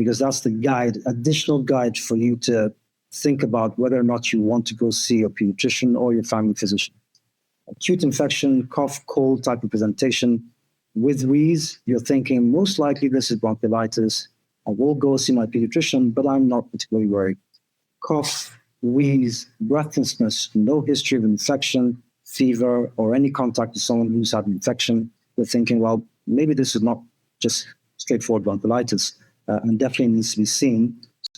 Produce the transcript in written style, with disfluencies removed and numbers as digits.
because that's the guide, additional guide for you to think about whether or not you want to go see your pediatrician or your family physician. Acute infection, cough, cold type of presentation. With Wheeze, you're thinking most likely this is bronchiolitis. I will go see my pediatrician, but I'm not particularly worried. Cough, wheeze, breathlessness, no history of infection, fever, or any contact with someone who's had an infection. You're thinking, well, maybe this is not just straightforward bronchiolitis, and definitely needs to be seen.